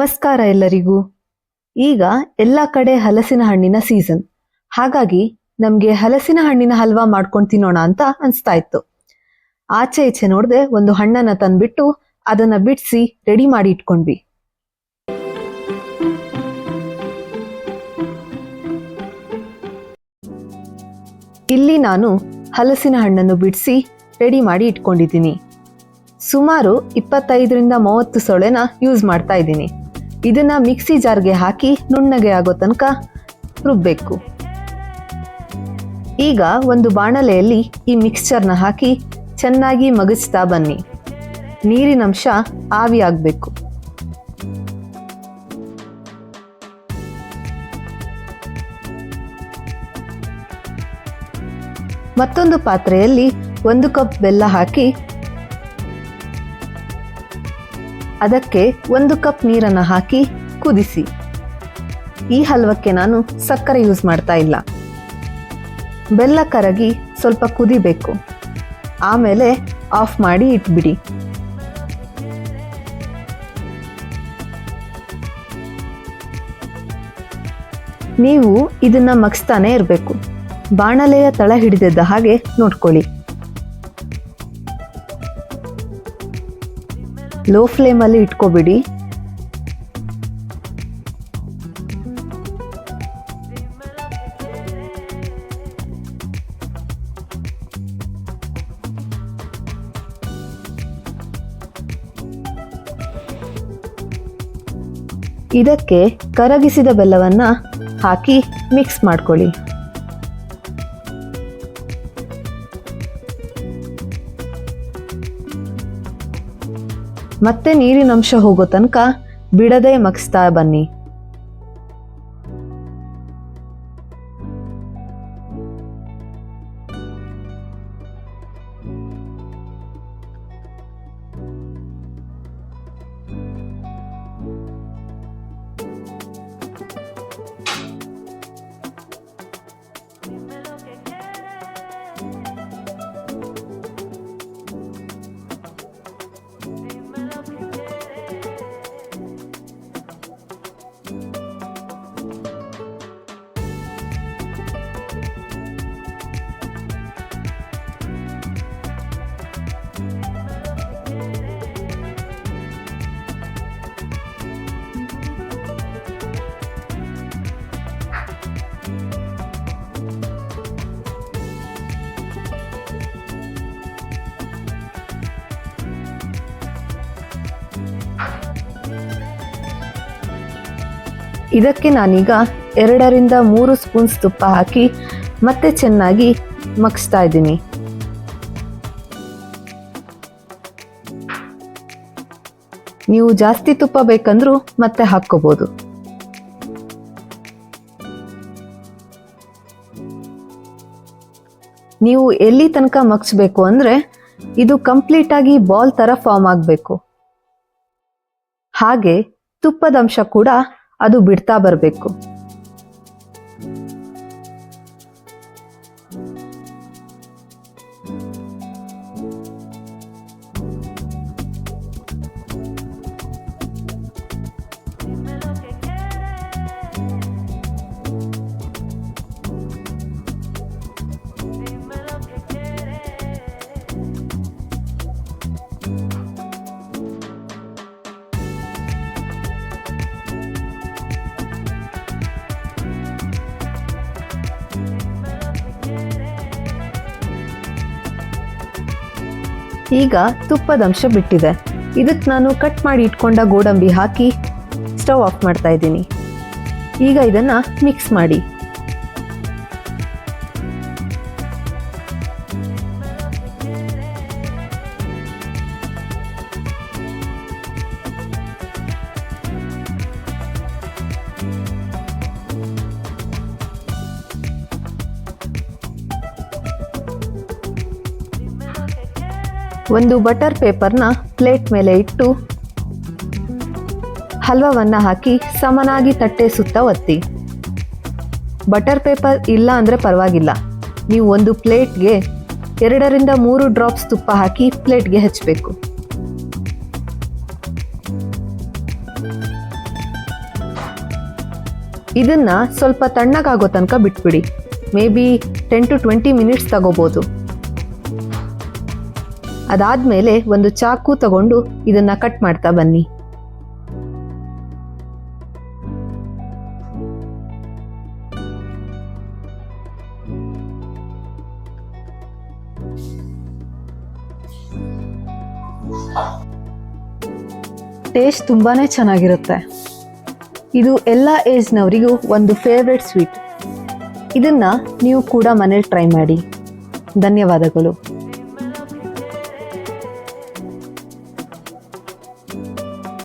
ನಮಸ್ಕಾರ ಎಲ್ಲರಿಗೂ. ಈಗ ಎಲ್ಲ ಕಡೆ ಹಲಸಿನ ಹಣ್ಣಿನ ಸೀಸನ್. ಹಾಗಾಗಿ ನಮ್ಗೆ ಹಲಸಿನ ಹಣ್ಣಿನ ಹಲ್ವಾ ಮಾಡ್ಕೊಂಡು ತಿನ್ನೋಣ ಅಂತ ಅನ್ಸ್ತಾ ಇತ್ತು. ಆಚೆ ಈಚೆ ನೋಡ್ದೆ ಒಂದು ಹಣ್ಣನ್ನ ತಂದ್ಬಿಟ್ಟು ಅದನ್ನ ಬಿಡಿಸಿ ರೆಡಿ ಮಾಡಿ ಇಟ್ಕೊಂಡ್ವಿ. ಇಲ್ಲಿ ನಾನು ಹಲಸಿನ ಹಣ್ಣನ್ನು ಬಿಡಿಸಿ ರೆಡಿ ಮಾಡಿ ಇಟ್ಕೊಂಡಿದ್ದೀನಿ. ಸುಮಾರು 25-30 ಸೊಳೆನ ಯೂಸ್ ಮಾಡ್ತಾ ಇದ್ದೀನಿ. ಇದನ್ನ ಮಿಕ್ಸಿ ಜಾರ್ಗೆ ಹಾಕಿ ನುಣ್ಣಗೆ ಆಗೋ ತನಕ ರುಬ್ಬೇಕು. ಈಗ ಒಂದು ಬಾಣಲೆಯಲ್ಲಿ ಈ ಮಿಕ್ಸ್ಚರ್ನ ಹಾಕಿ ಚೆನ್ನಾಗಿ ಮಗಚ್ತಾ ಬನ್ನಿ. ನೀರಿನಂಶ ಆವಿ ಆಗಬೇಕು. ಮತ್ತೊಂದು ಪಾತ್ರೆಯಲ್ಲಿ 1 ಕಪ್ ಬೆಲ್ಲ ಹಾಕಿ ಅದಕ್ಕೆ 1 ಕಪ್ ನೀರನ್ನು ಹಾಕಿ ಕುದಿಸಿ. ಈ ಹಲ್ವಕ್ಕೆ ನಾನು ಸಕ್ಕರೆ ಯೂಸ್ ಮಾಡ್ತಾ ಇಲ್ಲ. ಬೆಲ್ಲ ಕರಗಿ ಸ್ವಲ್ಪ ಕುದಿಬೇಕು. ಆಮೇಲೆ ಆಫ್ ಮಾಡಿ ಇಟ್ಬಿಡಿ. ನೀವು ಇದನ್ನ ಮಗ್ಸ್ತಾನೆ ಇರಬೇಕು. ಬಾಣಲೆಯ ತಳ ಹಿಡಿದಿದ್ದ ಹಾಗೆ ನೋಡ್ಕೊಳ್ಳಿ. ಲೋ ಫ್ಲೇಮಲ್ಲಿ ಇಟ್ಕೋಬಿಡಿ. ಇದಕ್ಕೆ ಕರಗಿಸಿದ ಬೆಲ್ಲವನ್ನ ಹಾಕಿ ಮಿಕ್ಸ್ ಮಾಡ್ಕೊಳ್ಳಿ. ಮತ್ತೆ ನೀರಿನಂಶ ಹೋಗೋ ತನಕ ಬಿಡದೆ ಮಗ್ಸ್ತಾ ಬನ್ನಿ. ಇದಕ್ಕೆ ನಾನೀಗ 2-3 ಸ್ಪೂನ್ಸ್ ತುಪ್ಪ ಹಾಕಿ ಮತ್ತೆ ಚೆನ್ನಾಗಿ ಮಗ್ಸ್ತಾ ಇದ್ದೀನಿ. ನೀವು ಜಾಸ್ತಿ ತುಪ್ಪ ಬೇಕಂದ್ರೂ ಮತ್ತೆ ಹಾಕ್ಕೋಬಹುದು. ನೀವು ಎಲ್ಲಿ ತನಕ ಮಗ್ಸ್ಬೇಕು ಅಂದ್ರೆ ಇದು ಕಂಪ್ಲೀಟ್ ಆಗಿ ಬಾಲ್ ತರ ಫಾರ್ಮ್ ಆಗಬೇಕು. ಹಾಗೆ ತುಪ್ಪದ ಅಂಶ ಕೂಡ ಅದು ಬಿಡ್ತಾ ಬರಬೇಕು. ಈಗ ತುಪ್ಪದ ಅಂಶ ಬಿಟ್ಟಿದೆ. ಇದಕ್ಕೆ ನಾನು ಕಟ್ ಮಾಡಿ ಇಟ್ಕೊಂಡ ಗೋಡಂಬಿ ಹಾಕಿ ಸ್ಟವ್ ಆಫ್ ಮಾಡ್ತಾ ಇದ್ದೀನಿ. ಈಗ ಇದನ್ನ ಮಿಕ್ಸ್ ಮಾಡಿ. ಒಂದು ಬಟರ್ ಪೇಪರ್ನ ಪ್ಲೇಟ್ ಮೇಲೆ ಇಟ್ಟು ಹಲ್ವವನ್ನ ಹಾಕಿ ಸಮನಾಗಿ ತಟ್ಟೆ ಸುತ್ತ ಒತ್ತಿ. ಬಟರ್ ಪೇಪರ್ ಇಲ್ಲ ಅಂದ್ರೆ ಪರವಾಗಿಲ್ಲ. ನೀವು ಒಂದು ಪ್ಲೇಟ್ಗೆ 2-3 ಡ್ರಾಪ್ಸ್ ತುಪ್ಪ ಹಾಕಿ ಪ್ಲೇಟ್ಗೆ ಹಚ್ಚಬೇಕು. ಇದನ್ನ ಸ್ವಲ್ಪ ತಣ್ಣಗಾಗೋ ತನಕ ಬಿಟ್ಬಿಡಿ. ಮೇ ಬಿ 10 to 20 ಮಿನಿಟ್ಸ್ ತಗೋಬೋದು. ಅದಾದ್ಮೇಲೆ ಒಂದು ಚಾಕು ತಗೊಂಡು ಇದನ್ನ ಕಟ್ ಮಾಡ್ತಾ ಬನ್ನಿ. ಟೇಸ್ಟ್ ತುಂಬಾನೇ ಚೆನ್ನಾಗಿರುತ್ತೆ. ಇದು ಎಲ್ಲ ಏಜ್ನವರಿಗೂ ಒಂದು ಫೇವ್ರೆಟ್ ಸ್ವೀಟ್. ಇದನ್ನ ನೀವು ಕೂಡ ಮನೇಲಿ ಟ್ರೈ ಮಾಡಿ. ಧನ್ಯವಾದಗಳು.